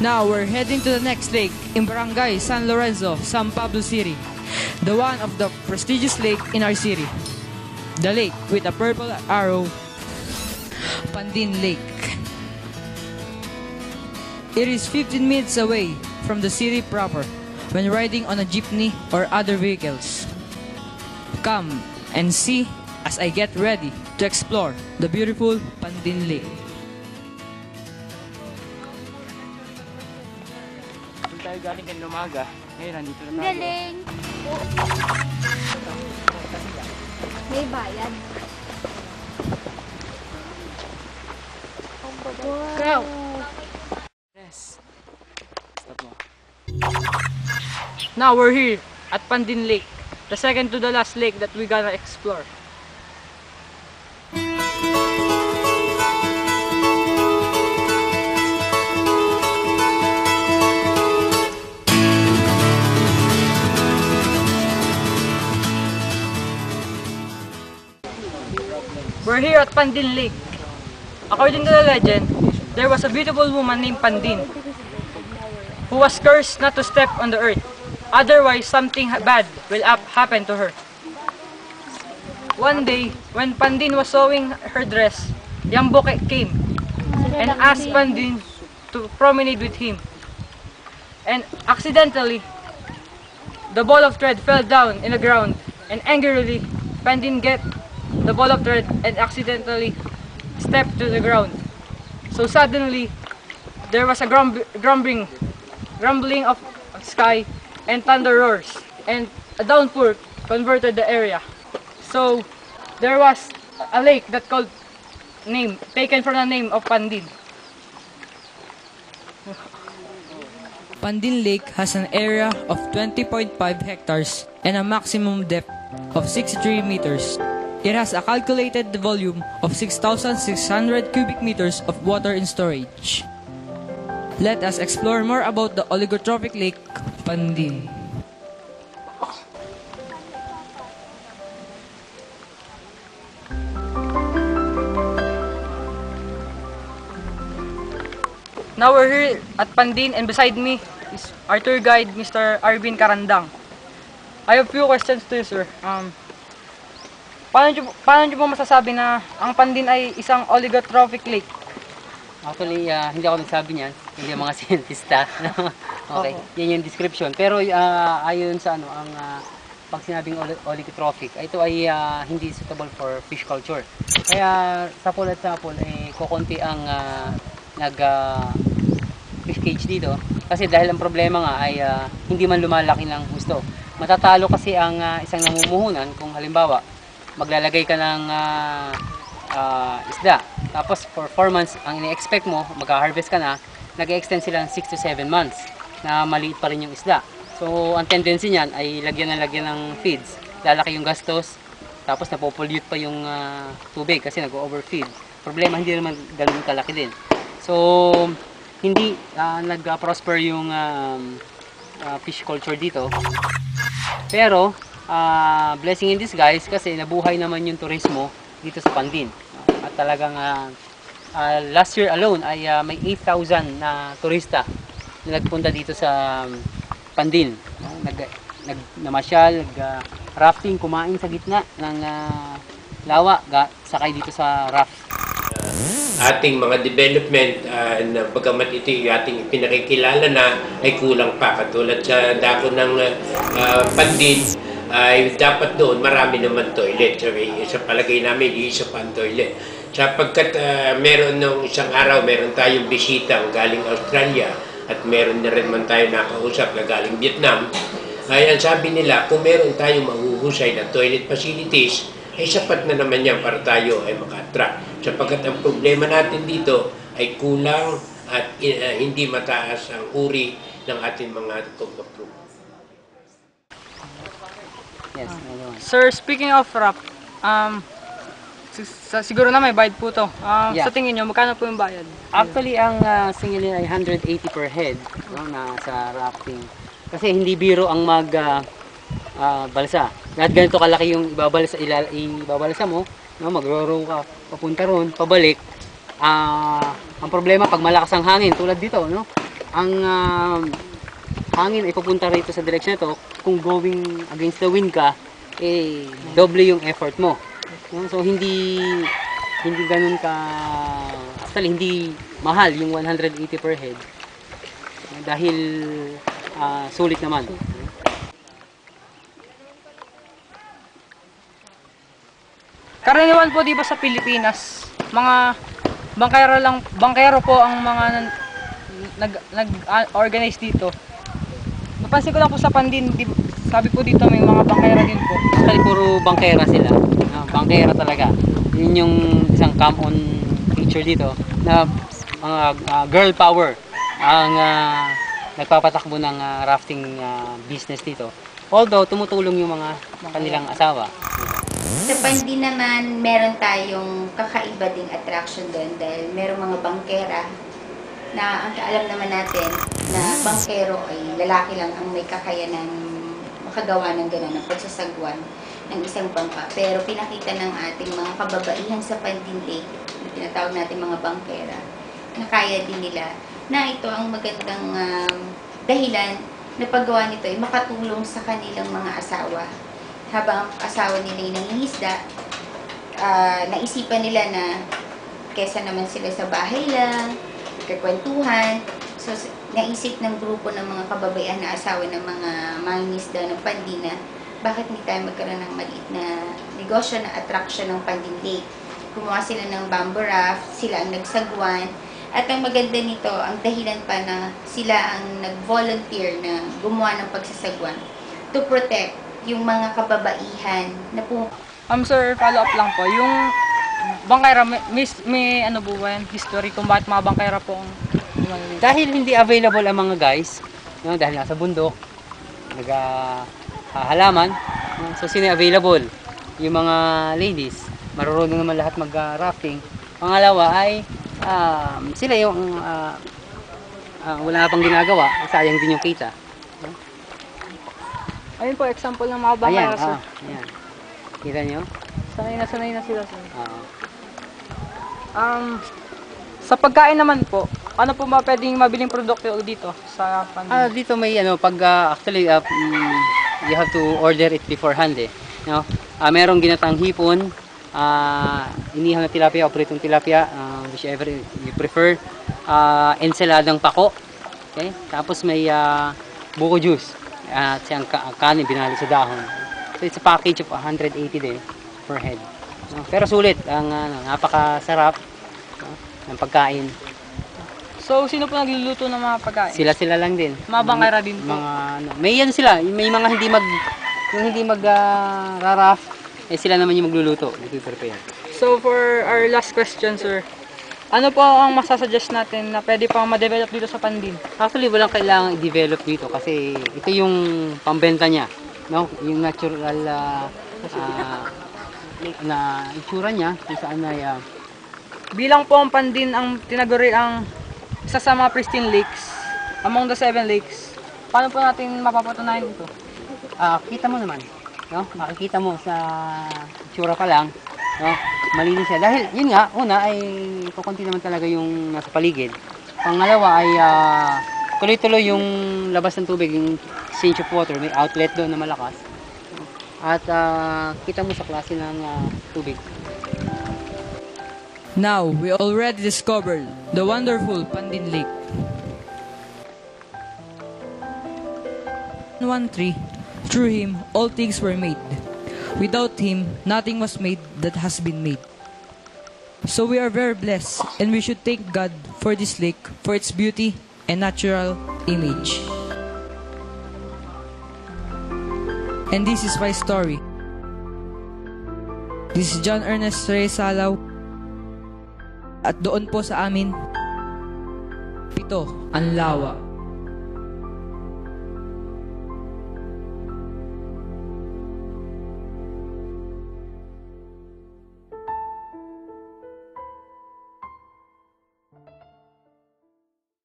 Now we're heading to the next lake in Barangay San Lorenzo, San Pablo City, the one of the prestigious lake in our city. The lake with a purple arrow, Pandin Lake. It is 15 minutes away from the city proper when riding on a jeepney or other vehicles. Come and see as I get ready to explore the beautiful Pandin Lake. Tayo galing kanina umaga. Ngayon, nandito na tayo. Galing! May bayad. Wow! Yes. Stop mo. Now we're here at Pandin Lake, the second to the last lake that we gonna explore. We're here at Pandin Lake. According to the legend, there was a beautiful woman named Pandin who was cursed not to step on the earth. Otherwise, something bad will happen to her. One day, when Pandin was sewing her dress, Yamboke came and asked Pandin to promenade with him. And accidentally, the ball of thread fell down in the ground, and angrily, Pandin get the ball of thread and accidentally stepped to the ground. So suddenly, there was a grumbling of sky and thunder roars, and a downpour converted the area. So there was a lake that called taken from the name of Pandin. Pandin Lake has an area of 20.5 hectares and a maximum depth of 63 meters. It has a calculated volume of 6,600 cubic meters of water in storage. Let us explore more about the oligotrophic lake, Pandin. Now we're here at Pandin, and beside me is our tour guide, Mr. Arvin Karandang. I have a few questions to you, sir. Paano nyo po masasabi na ang Pandin ay isang oligotrophic lake? Actually, hindi ako nagsabi niyan. Hindi ang mga scientista. Okay, yan yung description. Pero ayon sa pag sinabing oligotrophic, ito ay hindi suitable for fish culture. Kaya sa pool kukunti ang fish cage dito. Kasi dahil ang problema nga ay hindi man lumalaki ng gusto. Matatalo kasi ang isang namumuhunan kung halimbawa, maglalagay ka ng isda. Tapos for 4 months, ang ini-expect mo, magka-harvest ka na, nag-extend sila ng 6 to 7 months na maliit pa rin yung isda. So, ang tendency niyan ay lagyan ng feeds. Lalaki yung gastos, tapos napopollute pa yung tubig kasi nag-overfeed. Problema, hindi naman ganun kalaki din. So, hindi nag-prosper yung fish culture dito. Pero, blessing in disguise kasi nabuhay naman yung turismo dito sa Pandin. At talagang last year alone ay may 8,000 na turista na nagpunta dito sa Pandin. Namasyal, rafting, kumain sa gitna ng lawa, sakay dito sa raft. Ating mga development na bagamat ito yung ating pinakikilala na ay kulang pa. Katulad sa dako ng Pandin, ay dapat doon marami naman toilet. Sa palagay namin, isa pa ang toilet. Sapagkat meron nung isang araw, meron tayong bisita galing Australia at meron na rin man tayo nakausap na galing Vietnam. Ay ang sabi nila, kung meron tayong mahuhusay na toilet facilities, ay sapat na naman yan para tayo ay maka-attract. Sapagkat ang problema natin dito ay kulang at hindi mataas ang uri ng ating mga company. Yes, Sir, speaking of raft, siguro na may bayad po to. Yeah. Sa tingin nyo, magkano po yung bayad? Actually, ang singilin ay 180 per head na sa rafting. Kasi hindi biro ang balsa. Lahat ganito kalaki yung ibabalsa mo, magro-row ka, papunta ron, pabalik. Ang problema pag malakas ang hangin tulad dito, ang hangin ay pupunta rito sa direction na to, kung going against the wind ka, doble yung effort mo. So hindi ganun ka, actually hindi mahal yung 180 per head dahil sulit naman. Karaniwan po di ba sa Pilipinas, mga bangkero po ang mga nag-organize dito. Napansin ko lang po sa Pandin, sabi po dito may mga bangkera din po. Actually puro bangkera sila, bangkera talaga. Yun yung isang come-on feature dito na mga girl power ang nagpapatakbo ng rafting business dito. Although tumutulong yung mga kanilang asawa. Sa Pandi naman, meron tayong kakaiba ding attraction doon dahil meron mga bangkera na ang alam naman natin na bangkero ay lalaki lang ang may kakayanan makagawa ng gano'n, ng pagsasagwan ng isang bangka. Pero pinakita ng ating mga kababaihan sa Pandin Lake, na tinatawag natin mga bangkera, na kaya din nila na ito ang magandang dahilan na paggawa nito ay makatulong sa kanilang mga asawa. Habang ang asawa nila ay nangingisda, naisipan nila na kesa naman sila sa bahay lang, kakwentuhan. So, naisip ng grupo ng mga kababaihan na asawa ng mga mangingisda ng Pandi na bakit hindi tayo magkaroon ng maliit na negosyo na attraction ng Pandin Lake. Gumawa sila ng bamboo raft, sila ang nagsagwan. At ang maganda nito, ang dahilan pa na sila ang nag-volunteer na gumawa ng pagsasagwan to protect yung mga kababaihan na po. Sir, follow up lang po. Yung bangkera, may ano po ba yan? History kung bakit mga bangkera po ang Dahil hindi available ang mga guys, no, dahil nasa bundok, halaman, so sino available? Yung mga ladies, marunong naman lahat mag-rafting. Pangalawa ay sila yung wala pang ginagawa, sayang din yung kita. Ayun po, example ng mga bangkera, sir. Ayan. Kita nyo? Sanay na sila, sir. Oo. Sa pagkain naman po, ano po ba pwedeng mabiling produkto dito sa Pandi? Dito may pag actually you have to order it beforehand no? Merong ginatang hipon, inihaw na tilapia, opritong tilapia, whichever you prefer, ensaladang pako. Okay? Tapos may buko juice at siyang kanin binali sa dahon. So it's a package of 180 din per head. No? Pero sulit, ang napakasarap ng pagkain. So, sino po nagluluto ng mga pagkain? Sila lang din. Mga bangkera din po. May yan sila, may mga hindi raraft, sila naman yung magluluto, prepare. So, for our last question, sir, ano po ang masasuggest natin na pwede pang ma-develop dito sa Pandin? Actually, walang kailangang i-develop dito kasi ito yung pambenta niya, no? Yung natural na itsura niya, kung saan ay Bilang po ang Pandin ang tinaguri ang isa sa mga pristine lakes, among the 7 lakes, paano po natin mapapatunayan ito? Kita mo naman, no? Makikita mo sa itsura pa lang, no? Malinis siya. Dahil yun nga, una ay kukunti naman talaga yung nasa paligid. Pangalawa ay tuloy-tuloy yung labas ng tubig, yung exchange of water, may outlet doon na malakas. At kita mo sa klase ng tubig. Now, we already discovered the wonderful Pandin Lake. 1:3. Through him, all things were made. Without him, nothing was made that has been made. So we are very blessed, and we should thank God for this lake, for its beauty and natural image. And this is my story. This is John Ernest Reyes Salaw. At doon po sa amin, ito ang lawa.